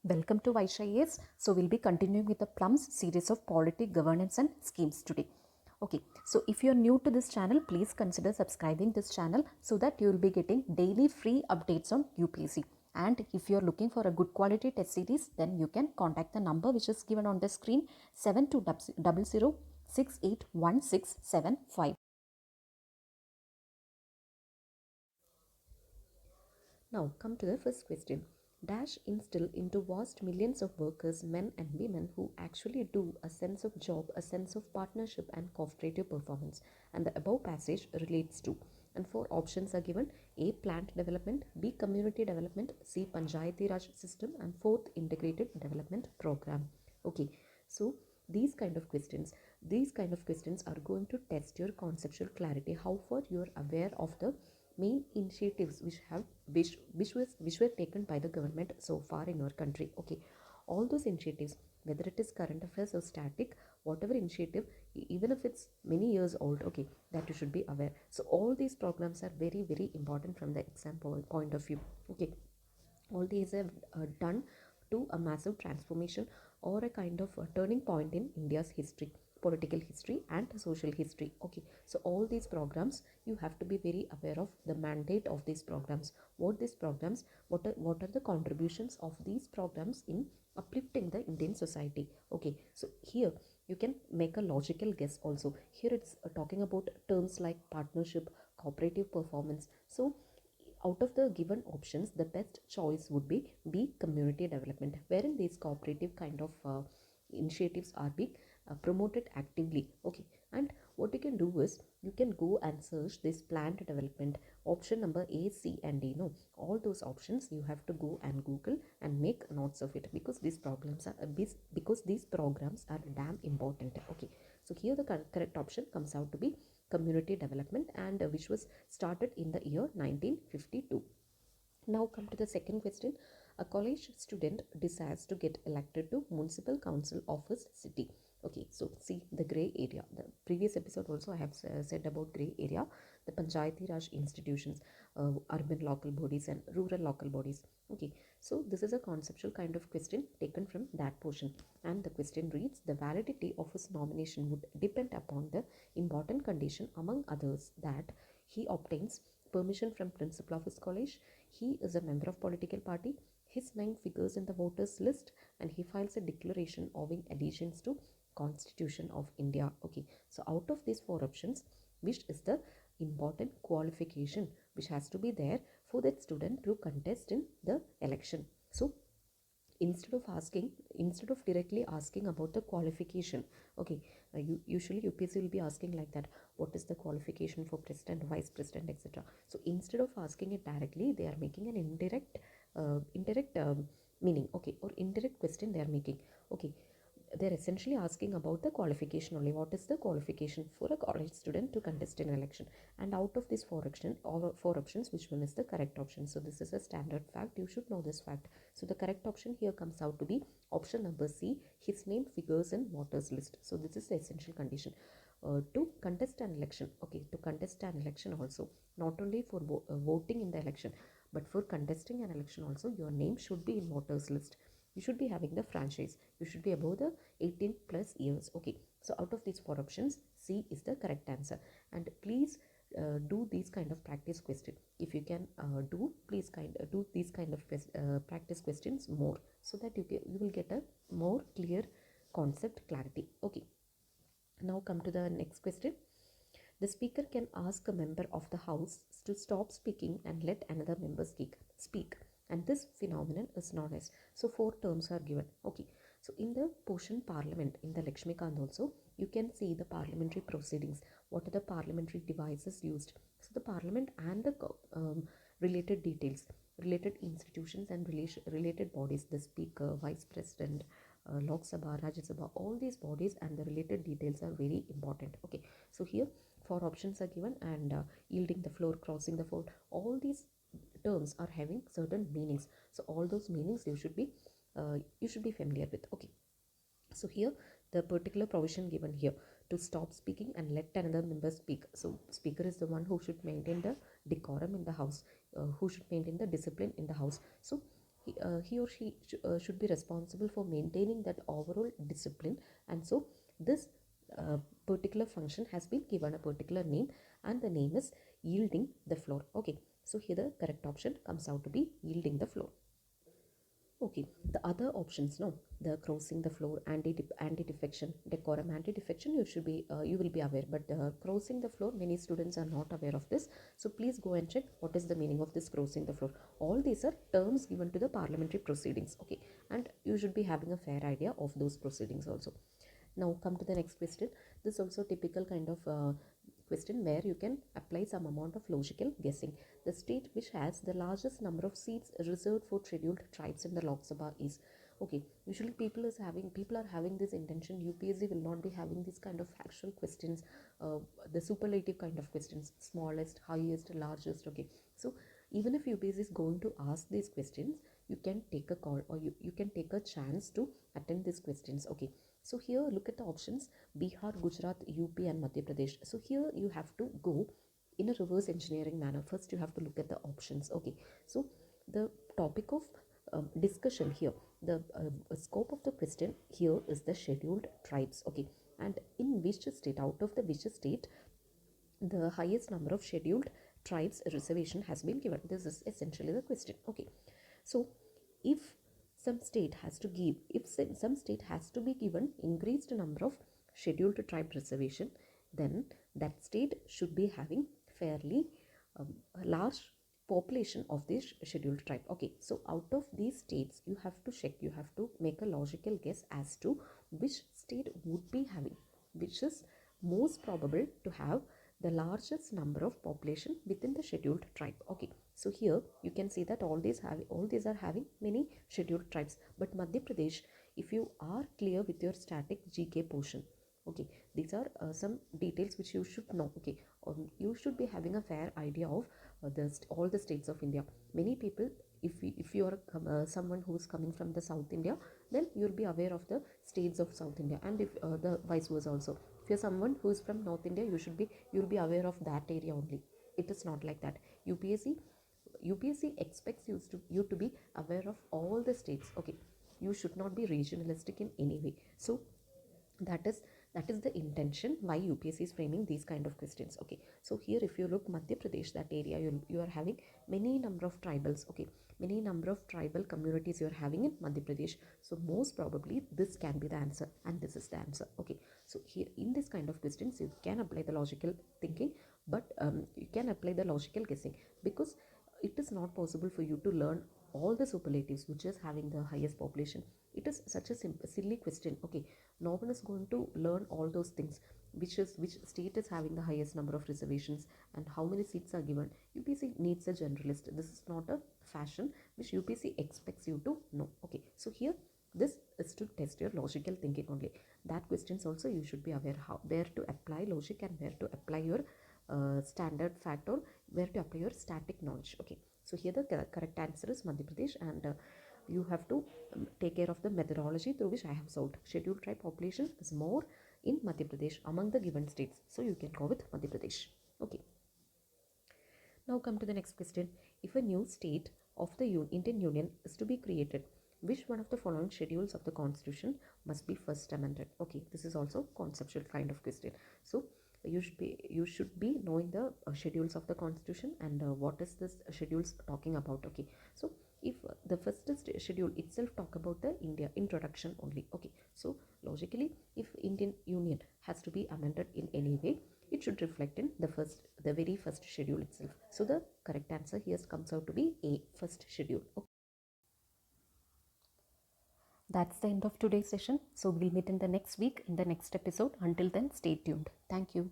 Welcome to Vaishya IAS. So we'll be continuing with the Plums series of polity, governance and schemes today. Okay, so if you're new to this channel, please consider subscribing this channel so that you will be getting daily free updates on UPSC. And if you're looking for a good quality test series, then you can contact the number which is given on the screen 7200 Now come to the first question. Dash instill into vast millions of workers, men and women who actually do a sense of job, a sense of partnership and cooperative performance. And the above passage relates to. And four options are given: A. Plant development, B. Community development, C. Panchayati Raj system, and fourth Integrated Development Program. Okay, so these kind of questions are going to test your conceptual clarity, how far you are aware of the main initiatives which were taken by the government so far in our country. Okay, all those initiatives, whether it is current affairs or static, whatever initiative, even if it's many years old, okay, that you should be aware. So all these programs are very very important from the exam point of view. Okay, all these have done to a massive transformation or a kind of a turning point in India's history, political history and social history. Okay, so all these programs, you have to be very aware of the mandate of these programs, what are the contributions of these programs in uplifting the Indian society. Okay, so here you can make a logical guess also. Here it's talking about terms like partnership, cooperative performance. So out of the given options, the best choice would be B, community development, wherein these cooperative kind of initiatives are being promoted actively. Okay, and what you can do is you can go and search this planned development option number A, C, and D. No, all those options you have to go and Google and make notes of it, because these programs are damn important. Okay, so here the correct option comes out to be community development, and which was started in the year 1952. Now come to the second question. A college student desires to get elected to municipal council of his city. Okay, so see the grey area. The previous episode also I have said about grey area, the Panchayati Raj institutions, urban local bodies and rural local bodies. Okay, so this is a conceptual kind of question taken from that portion. And the question reads: the validity of his nomination would depend upon the important condition, among others, that he obtains permission from principal of his college, he is a member of political party, his name figures in the voters list, and he files a declaration owing allegiance to Constitution of India. Okay, so out of these four options, which is the important qualification which has to be there for that student to contest in the election? So instead of directly asking about the qualification, okay, usually UPSC will be asking like that: what is the qualification for president, vice president, etc. So instead of asking it directly, they are making an indirect meaning, okay, or indirect question they are making. Okay, they're essentially asking about the qualification only. What is the qualification for a college student to contest an election? And out of these four options, which one is the correct option? So this is a standard fact, you should know this fact. So the correct option here comes out to be option number C: his name figures in voters list. So this is the essential condition to contest an election. Okay, to contest an election also, not only for voting in the election, but for contesting an election also, your name should be in voters list. You should be having the franchise, you should be above the 18 plus years. Okay, so out of these four options, C is the correct answer. And please do these kind of practice question. If you can do these kind of practice questions more, so that you will get a more clear concept clarity. Okay, now come to the next question. The speaker can ask a member of the house to stop speaking and let another member speak. And this phenomenon is known as, so four terms are given. Okay, so in the portion parliament, in the Lakshmikant also, you can see the parliamentary proceedings. What are the parliamentary devices used? So the parliament and the related details, related institutions and related bodies, the speaker, vice president, Lok Sabha, Rajya Sabha, all these bodies and the related details are very important. Okay, so here four options are given, and yielding the floor, crossing the fort, all these terms are having certain meanings. So all those meanings you should be familiar with. Okay, so here the particular provision given here: to stop speaking and let another member speak. So speaker is the one who should maintain the decorum in the house, who should maintain the discipline in the house. So he or she should be responsible for maintaining that overall discipline. And so this uh, particular function has been given a particular name, and the name is yielding the floor. Okay, so here the correct option comes out to be yielding the floor. Okay, the other options, no, the crossing the floor, anti-defection, decorum, anti-defection, you will be aware, but crossing the floor, many students are not aware of this. So please go and check what is the meaning of this crossing the floor. All these are terms given to the parliamentary proceedings. Okay, and you should be having a fair idea of those proceedings also. Now come to the next question. This is also typical kind of question where you can apply some amount of logical guessing. The state which has the largest number of seats reserved for scheduled tribes in the Lok Sabha is. Okay, usually people are having this intention. UPSC will not be having this kind of factual questions, the superlative kind of questions, smallest, highest, largest. Okay, so even if UPSC is going to ask these questions, you can take a call, or you can take a chance to attend these questions. Okay, so here look at the options: Bihar, Gujarat, UP and Madhya Pradesh. So here you have to go in a reverse engineering manner. First you have to look at the options. Okay, so the topic of discussion here, the scope of the question here is the scheduled tribes. Okay, and in which state, out of the which state the highest number of scheduled tribes reservation has been given. This is essentially the question. Okay, so if some state has to give, if some state has to be given increased number of scheduled tribe reservation, then that state should be having fairly large population of this scheduled tribe. Okay, so out of these states you have to check, you have to make a logical guess as to which state would be having, which is most probable to have the largest number of population within the scheduled tribe. Okay, so here you can see that all these are having many scheduled tribes. But Madhya Pradesh, if you are clear with your static GK portion, okay, these are some details which you should know. Okay, you should be having a fair idea of all the states of India. Many people, if you are someone who is coming from the South India, then you'll be aware of the states of South India, and if the vice versa also. If you're someone who is from North India, you'll be aware of that area only. It is not like that. UPSC expects you to be aware of all the states. Okay, you should not be regionalistic in any way. So that is the intention why UPSC is framing these kind of questions. Okay, so here if you look Madhya Pradesh, that area you are having many number of tribals. Okay, many number of tribal communities you are having in Madhya Pradesh. So most probably this can be the answer, and this is the answer. Okay, so here in this kind of questions you can apply the logical thinking, but you can apply the logical guessing, because it is not possible for you to learn all the superlatives which is having the highest population. It is such a silly question. Okay, no one is going to learn all those things, which state is having the highest number of reservations and how many seats are given. UPSC needs a generalist. This is not a fashion which UPSC expects you to know. Okay, so here this is to test your logical thinking only. That questions also you should be aware how, where to apply logic and where to apply your standard fact, or where to apply your static knowledge. Okay, so here the correct answer is Madhya Pradesh, and you have to take care of the methodology through which I have solved. Scheduled tribe population is more in Madhya Pradesh among the given states, so you can go with Madhya Pradesh. Okay, now come to the next question. If a new state of the Indian Union is to be created, which one of the following schedules of the constitution must be first amended? Okay, this is also conceptual kind of question. So you should be knowing the schedules of the constitution, and what is this schedules talking about. Okay, so if the first schedule itself talk about the India introduction only. Okay, so logically if Indian Union has to be amended in any way, it should reflect in the very first schedule itself. So the correct answer here comes out to be A, first schedule. Okay. That's the end of today's session. So we'll meet in the next week in the next episode. Until then, stay tuned. Thank you.